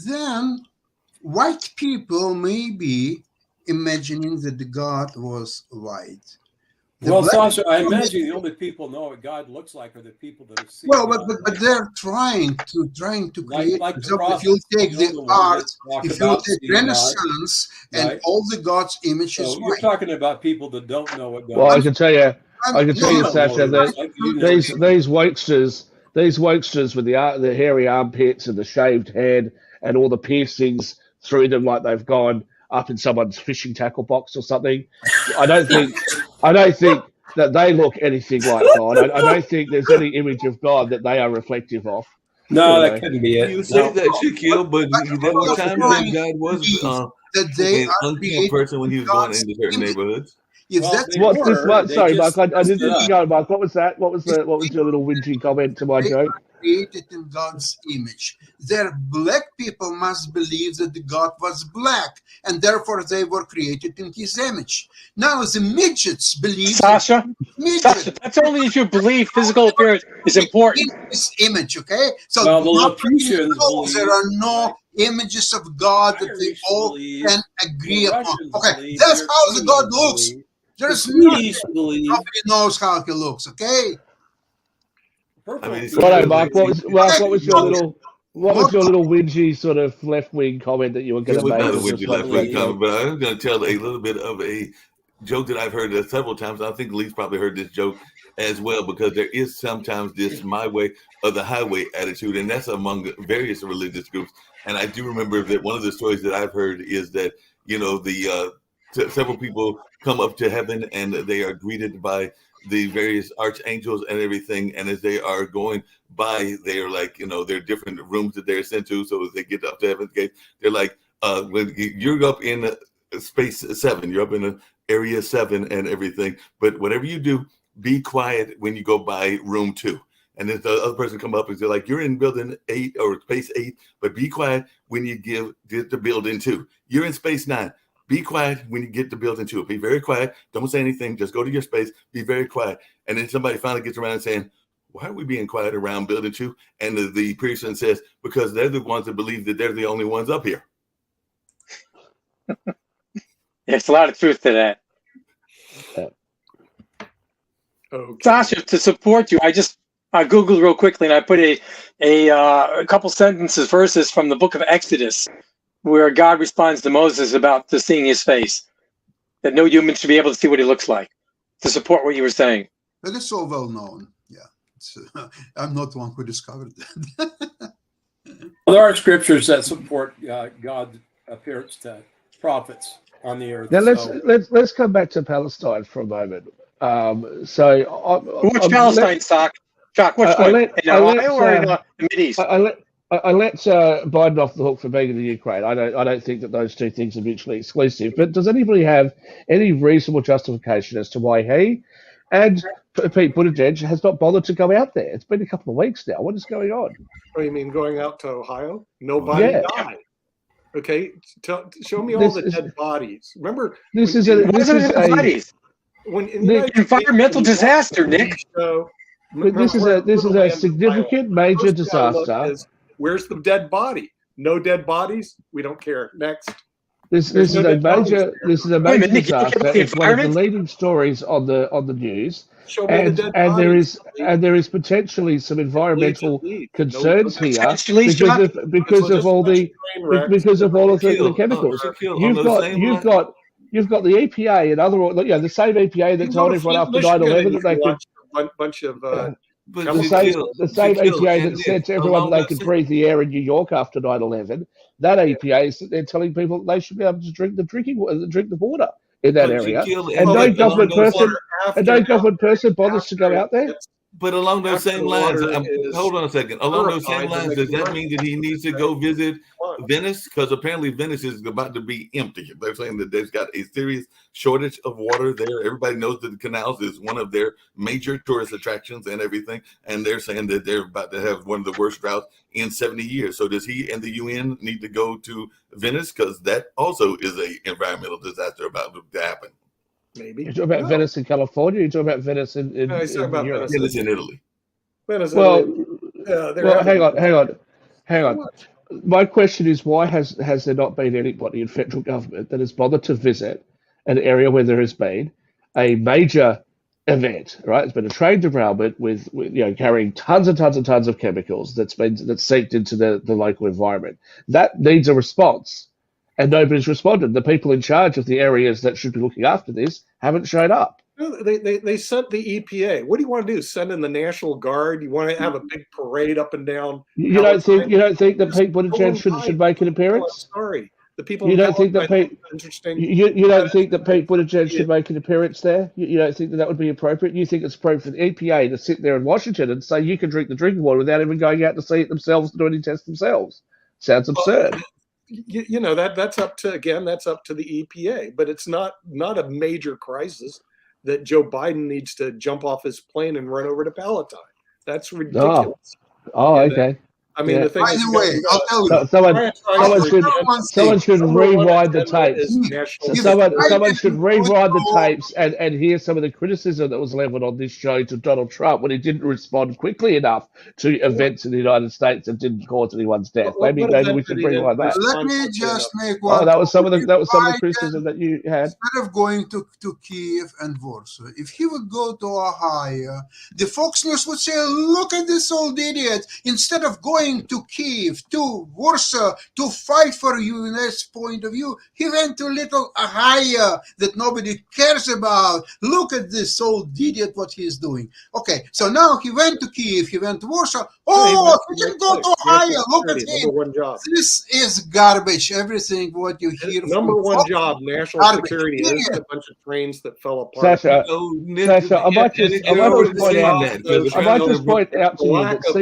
then white people may be imagining that the God was white. Well, Sasha, I imagine the only people know what God looks like are the people that have seen. Well, God, but they're trying to create. Like if you take the art, if you take Renaissance and all the God's images, so you're talking about people that don't know what God. Well, I can tell you, Sasha, that these wokesters with the hairy armpits and the shaved head and all the piercings through them, like they've gone up in someone's fishing tackle box or something. I don't think that they look anything like God. I don't think there's any image of God that they are reflective of. No, that couldn't be it. You say that, Shaquille, but there were times when God was that they an are unclean person when he was going into certain neighborhoods. If Well, that's they What's this were. one? They Sorry, just Mark. I didn't messed it go, Mark. What was that? What was your little whingy comment to my they joke? are created in God's image. Their black people must believe that the God was black, and therefore they were created in His image. Now the midgets believe. Sasha, that's only if you believe physical appearance is important. In His image, okay? So Well, the Laputians believe, there are no images of God that they Irish all believe, can agree the upon. Russians Okay, believe, that's the how the God Ukrainians looks. believe, There's the nothing. Swedish believe. Nobody knows how He looks. Okay. Purple I mean, people Righto, Mark, Mark. What was your little whingy sort of left wing comment that you were going It to was make? not a That windy just left wing like- comment, but I was going to tell a little bit of a joke that I've heard several times. I think Lee's probably heard this joke as well, because there is sometimes this my way or the highway attitude, and that's among various religious groups. And I do remember that one of the stories that I've heard is that, several people come up to heaven and they are greeted by the various archangels and everything. And as they are going by, they are like, there are different rooms that they're sent to. So as they get up to heaven's gate, they're like, when you're up in space 7, you're up in area 7 and everything. But whatever you do, be quiet when you go by room 2. And then the other person come up and they're like, you're in building 8 or space 8, but be quiet when you get to building 2. You're in space 9. Be quiet when you get to building 2. Be very quiet. Don't say anything. Just go to your space. Be very quiet. And then somebody finally gets around and saying, why are we being quiet around building 2? And the person says, because they're the ones that believe that they're the only ones up here. There's a lot of truth to that. Okay. Sasha, to support you, I just Googled real quickly and I put a couple verses from the book of Exodus, where God responds to Moses about seeing his face. that no human should be able to see what he looks like to support what you were saying. But it's so well known. Yeah, I'm not one who discovered that. Well, there are scriptures that support God's appearance to prophets on the earth. Now so. let's come back to Palestine for a moment. Which Palestine, Jock? Which one? In Ohio or in the Mideast? I let Biden off the hook for being in the Ukraine. I don't think that those two things are mutually exclusive. But does anybody have any reasonable justification as to why he and Pete Buttigieg has not bothered to go out there? It's been a couple of weeks now. What is going on? What do you mean going out to Ohio? Nobody died. Okay, show me all the dead bodies. Remember, this is a environmental disaster, Nick. This is a significant major disaster. Where's the dead body? No dead bodies. We don't care. Next. This is a major disaster. It's one of the leading stories on the news. And there is potentially some environmental concerns here because of all the chemicals. You've got the EPA and other the same EPA that told everyone after 9/11 that they could bunch of the same EPA that said to everyone they could breathe the air in New York after 9/11. That EPA is they're telling people that they should be able to drink the water in that area, and no government person bothers to go out there. But along those same lines, hold on a second. Along those same lines, does that mean that he needs to go visit Venice? Because apparently Venice is about to be empty. They're saying that there's got a serious shortage of water there. Everybody knows that the canals is one of their major tourist attractions and everything. And they're saying that they're about to have one of the worst droughts in 70 years. So does he and the UN need to go to Venice? Because that also is an environmental disaster about to happen. Maybe. You're talking about Venice in California. You're talking about Venice in Venice in Italy. Hang on. My question is, why has there not been anybody in federal government that has bothered to visit an area where there has been a major event? Right, it's been a train derailment with carrying tons and tons of chemicals that's seeped into the local environment. That needs a response. And nobody's responded. The people in charge of the areas that should be looking after this haven't shown up. They sent the EPA. What do you want to do? Send in the National Guard? You want to have a big parade up and down? You don't think that Pete Buttigieg should make an appearance? Sorry, the people. You don't think that Pete? You don't think that Pete Buttigieg should make an appearance there? You don't think that would be appropriate? You think it's appropriate for the EPA to sit there in Washington and say you can drink the drinking water without even going out to see it themselves, do any tests themselves? Sounds absurd. That's up to the EPA, but it's not a major crisis that Joe Biden needs to jump off his plane and run over to Palatine. That's ridiculous. Okay. I mean, the thing. By the way, I'll tell you. Someone should rewind the tapes. Someone should rewind the tapes and hear some of the criticism that was leveled on this show to Donald Trump when he didn't respond quickly enough to events in the United States and didn't cause anyone's death. Maybe we should rewind that. Let me just make one. That was some of the criticism that you had. Instead of going to Kiev and Warsaw, if he would go to Ohio, the Fox News would say, "Look at this old idiot! Instead of going to Kiev, to Warsaw, to fight for U.S. point of view, he went to little Ohio that nobody cares about. Look at this old idiot, what he's doing." Okay, so now he went to Kiev, he went to Warsaw. Oh, he can go to Ohio. Look at him. This is garbage. Everything what you hear. Number one job, national security. There's a bunch of trains that fell apart. Sasha, I might just point out to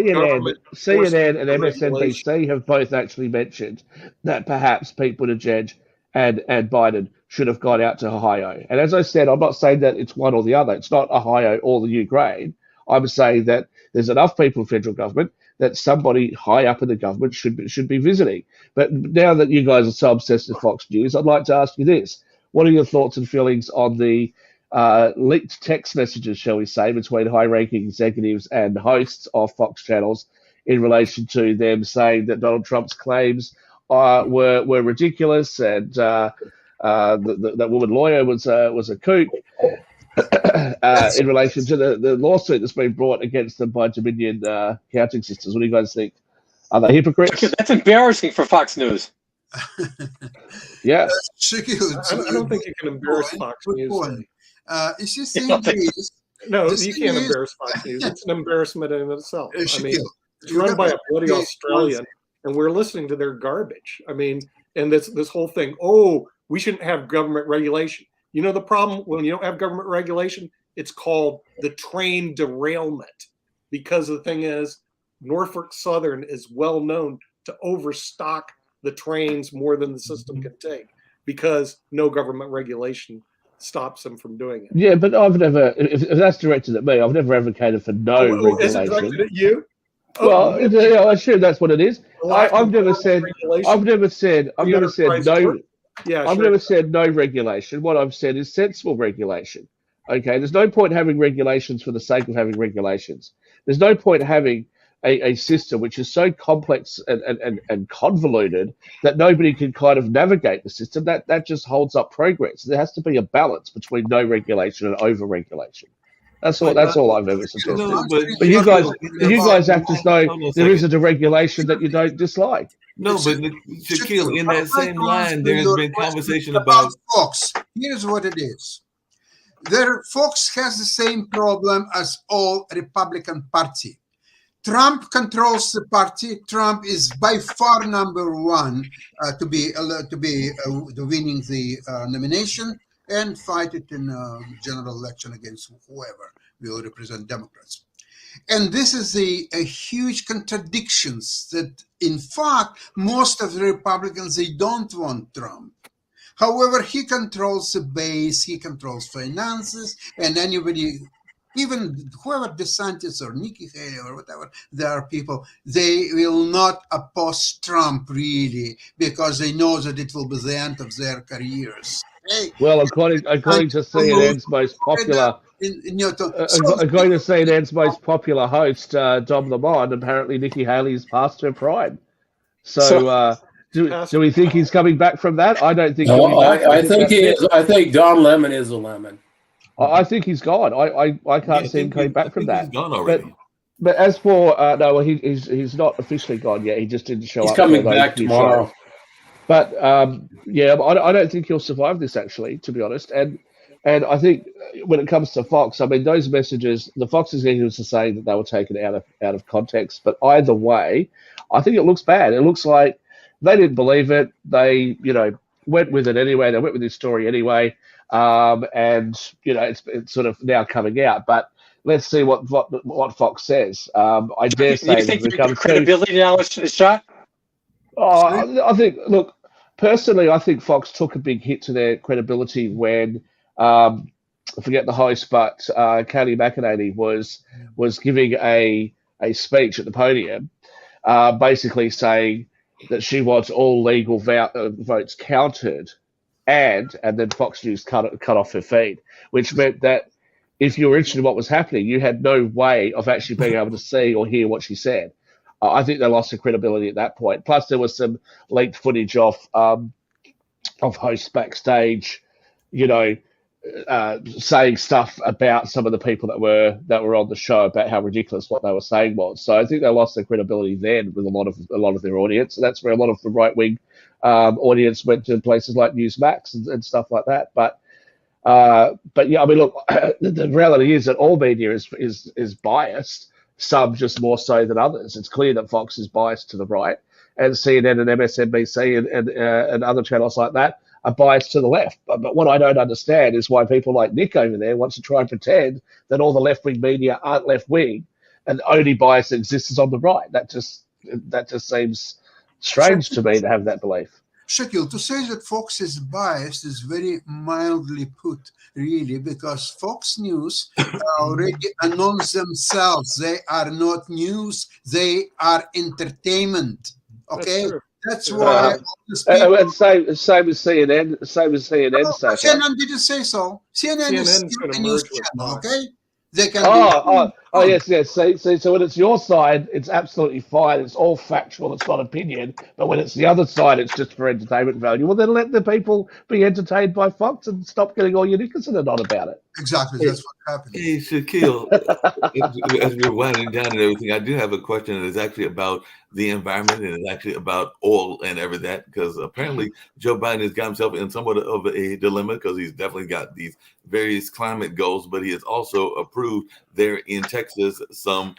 you that CNN and MSNBC have both actually mentioned that perhaps Pete Buttigieg and Biden should have gone out to Ohio. And as I said, I'm not saying that it's one or the other. It's not Ohio or the Ukraine. I'm saying that there's enough people in federal government that somebody high up in the government should be visiting. But now that you guys are so obsessed with Fox News, I'd like to ask you this. What are your thoughts and feelings on the leaked text messages, shall we say, between high-ranking executives and hosts of Fox channels in relation to them saying that Donald Trump's claims were ridiculous and that woman lawyer was a kook in relation to the lawsuit that's been brought against them by Dominion counting systems? What do you guys think? Are they hypocrites? That's embarrassing for Fox News. Yeah. Shakil, I don't think you can embarrass Fox News. It's just saying this. No, The you thing can't is- embarrass Fox News. It's an embarrassment in itself. I mean, Shakil, it's you run got by to a bloody create Australian, and we're listening to their garbage. I mean, and this whole thing, oh, we shouldn't have government regulation. You know the problem when you don't have government regulation? It's called the train derailment. Because the thing is, Norfolk Southern is well known to overstock the trains more than the system can take because no government regulation stops them from doing it. Yeah, but I've never, if that's directed at me, I've never advocated for no Is it regulation. directed at you? Well, yeah, I assume that's what it is. I've never said no. I've never said no regulation. What I've said is sensible regulation. Okay, there's no point having regulations for the sake of having regulations. There's no point having a system which is so complex and convoluted that nobody can kind of navigate the system. That just holds up progress. There has to be a balance between no regulation and over-regulation. That's all I've ever suggested. No, But you guys act as though there isn't a regulation that you don't dislike. No, but Shaquille, in that same line, there has been conversation about Fox. Here's what it is. Fox has the same problem as all Republican Party. Trump controls the party. Trump is by far number one to be winning the nomination and fight it in a general election against whoever will represent Democrats. And this is a huge contradictions that, in fact, most of the Republicans, they don't want Trump. However, he controls the base, he controls finances, and anybody, even whoever DeSantis or Nikki Haley or whatever, there are people, they will not oppose Trump really because they know that it will be the end of their careers. Hey, well, according to CNN's most popular, according to CNN's most popular host, Dom Lemon, apparently Nikki Haley's past her prime. So do we think he's coming back from that? I don't think. No, I think he is. I think Don Lemon is a lemon. I think he's gone. I can't see him coming back from that. He's gone already. But as for he's not officially gone yet. He just didn't show up. He's coming back tomorrow. Shows. But yeah, I don't think he'll survive this, actually, to be honest. And I think when it comes to Fox, I mean, those messages, the Fox executives are saying that they were taken out of context. But either way, I think it looks bad. It looks like they didn't believe it. They, went with it anyway. They went with this story anyway. And it's sort of now coming out. But let's see what Fox says. I dare say you think the credibility now is shot? I think. Look, personally, I think Fox took a big hit to their credibility when I forget the host, but Kayleigh McEnany was giving a speech at the podium, basically saying that she wants all legal votes counted, and then Fox News cut off her feed, which meant that if you were interested in what was happening, you had no way of actually being able to see or hear what she said. I think they lost their credibility at that point. Plus, there was some leaked footage of hosts backstage, saying stuff about some of the people that were on the show about how ridiculous what they were saying was. So I think they lost their credibility then with a lot of their audience, and that's where a lot of the right wing audience went to places like Newsmax and stuff like that. But yeah, I mean, look, the reality is that all media is biased. Some just more so than others. It's clear that Fox is biased to the right, and CNN and MSNBC and other channels like that are biased to the left. But what I don't understand is why people like Nick over there wants to try and pretend that all the left-wing media aren't left-wing and the only bias that exists is on the right. That just seems strange to me to have that belief. Shakil, to say that Fox is biased is very mildly put, really, because Fox News already announced themselves. They are not news, they are entertainment. Okay? That's why. Same as CNN. CNN didn't say so. CNN is a news channel, okay? They can yes. So when it's your side, it's absolutely fine. It's all factual. It's not opinion. But when it's the other side, it's just for entertainment value. Well, then let the people be entertained by Fox and stop getting all your knickers in a knot about it. Exactly. That's what happened. Hey, Shaquille, as we're winding down and everything, I do have a question that is actually about the environment and it's actually about oil and everything that, because apparently Joe Biden has got himself in somewhat of a dilemma because he's definitely got these various climate goals, but he has also approved there in Texas some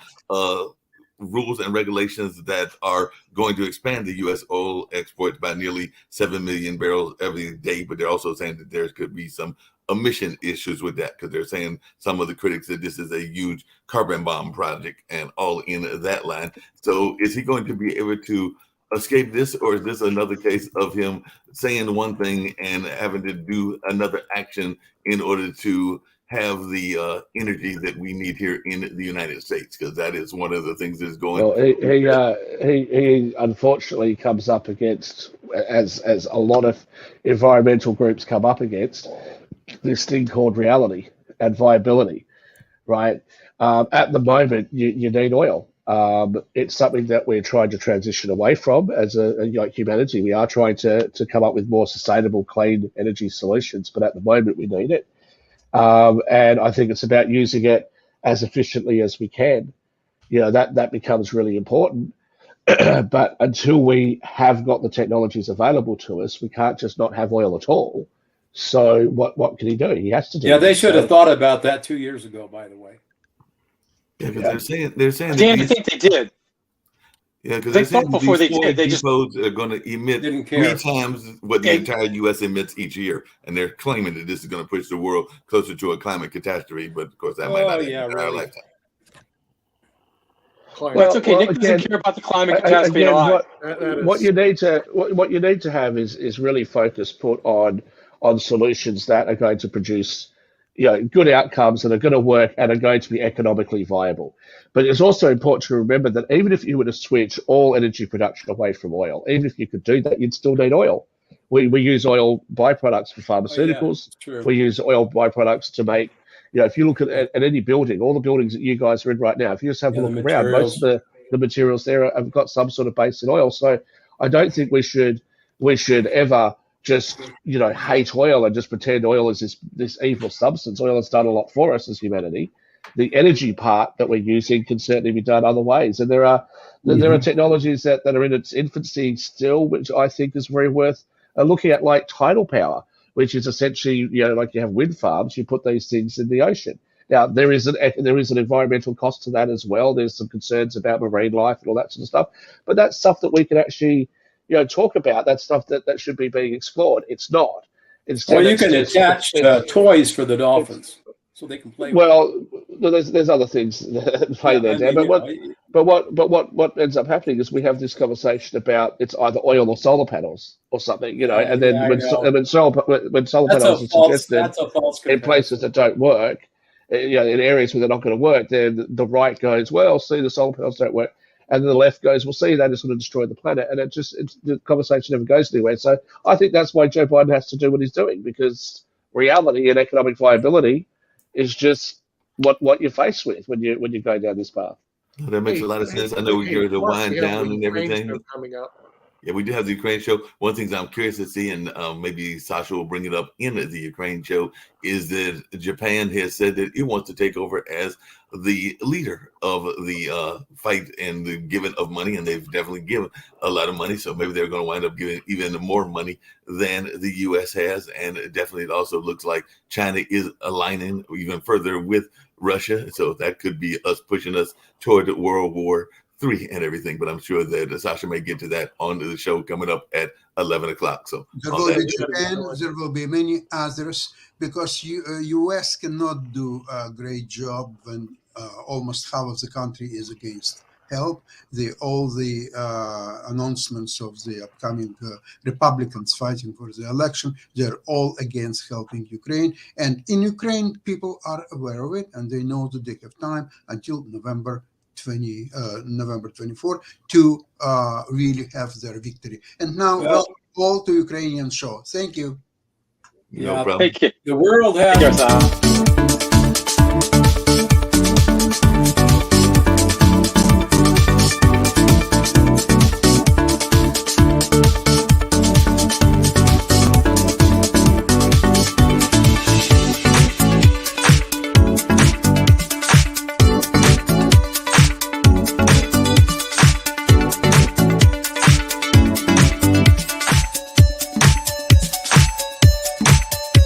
rules and regulations that are going to expand the U.S. oil exports by nearly 7 million barrels every day. But they're also saying that there could be some emission issues with that, because they're saying, some of the critics, that this is a huge carbon bomb project and all in that line. So is he going to be able to escape this, or is this another case of him saying one thing and having to do another action in order to have the energy that we need here in the United States? Because that is one of the things that's going. Well, he unfortunately comes up against, as a lot of environmental groups come up against, this thing called reality and viability, right? At the moment, you need oil. It's something that we're trying to transition away from as a humanity. We are trying to come up with more sustainable, clean energy solutions, but at the moment we need it. And I think it's about using it as efficiently as we can. That becomes really important. But until we have got the technologies available to us, we can't just not have oil at all. So what can he do? He has to do. Yeah, they should have thought about that 2 years ago, by the way. Yeah, because they're saying Dan, I think they did. Yeah, because They they're saying thought before these they did, they just depots are going to emit didn't care. 3 times what the entire U.S. emits each year, and they're claiming that this is going to push the world closer to a climate catastrophe. But of course, that might not happen in our lifetime. Well, it's okay. Nick doesn't care about the climate catastrophe at all. What you need to have is really put on solutions that are going to produce good outcomes that are going to work and are going to be economically viable. But it's also important to remember that even if you were to switch all energy production away from oil, even if you could do that, you'd still need oil. We use oil byproducts for pharmaceuticals. Oh, yeah, we use oil byproducts to make, if you look at any building, all the buildings that you guys are in right now, if you just have a look around, most of the materials there have got some sort of base in oil. So I don't think we should ever just hate oil and just pretend oil is this evil substance. Oil has done a lot for us as humanity. The energy part that we're using can certainly be done other ways, and there are technologies that are in its infancy still, which I think is very worth looking at, like tidal power, which is essentially like you have wind farms, you put these things in the ocean. Now there is an environmental cost to that as well. There's some concerns about marine life and all that sort of stuff, but that's stuff that we can actually talk about. That's stuff that should be being explored. It's not. Instead, you can attach toys for the dolphins so they can play. Well, there's other things that play there, Dan. But what ends up happening is we have this conversation about it's either oil or solar panels or something, and then when solar panels are suggested in places that don't work, in areas where they're not going to work, then the right goes, well, see, the solar panels don't work. And then the left goes, well, see, that is going to destroy the planet. And the conversation never goes anywhere. So I think that's why Joe Biden has to do what he's doing, because reality and economic viability is just what you're faced with when you're going down this path. That makes a lot of sense. I know we're going to wind down and everything. Coming up. Yeah, we do have the Ukraine show. One thing I'm curious to see, and maybe Sasha will bring it up in the Ukraine show, is that Japan has said that it wants to take over as the leader of the fight and the giving of money, and they've definitely given a lot of money. So maybe they're going to wind up giving even more money than the U.S. has, and definitely it also looks like China is aligning even further with Russia. So that could be us pushing us toward World War III and everything, but I'm sure that Sasha may get to that on the show coming up at 11 o'clock. So there will be Japan, there will be many others, because U.S. cannot do a great job when almost half of the country is against help. All the announcements of the upcoming Republicans fighting for the election, they're all against helping Ukraine. And in Ukraine, people are aware of it, and they know that they have time until November 24 to really have their victory. And now, all to Ukrainian show. Thank you. No problem. Thank you. The world has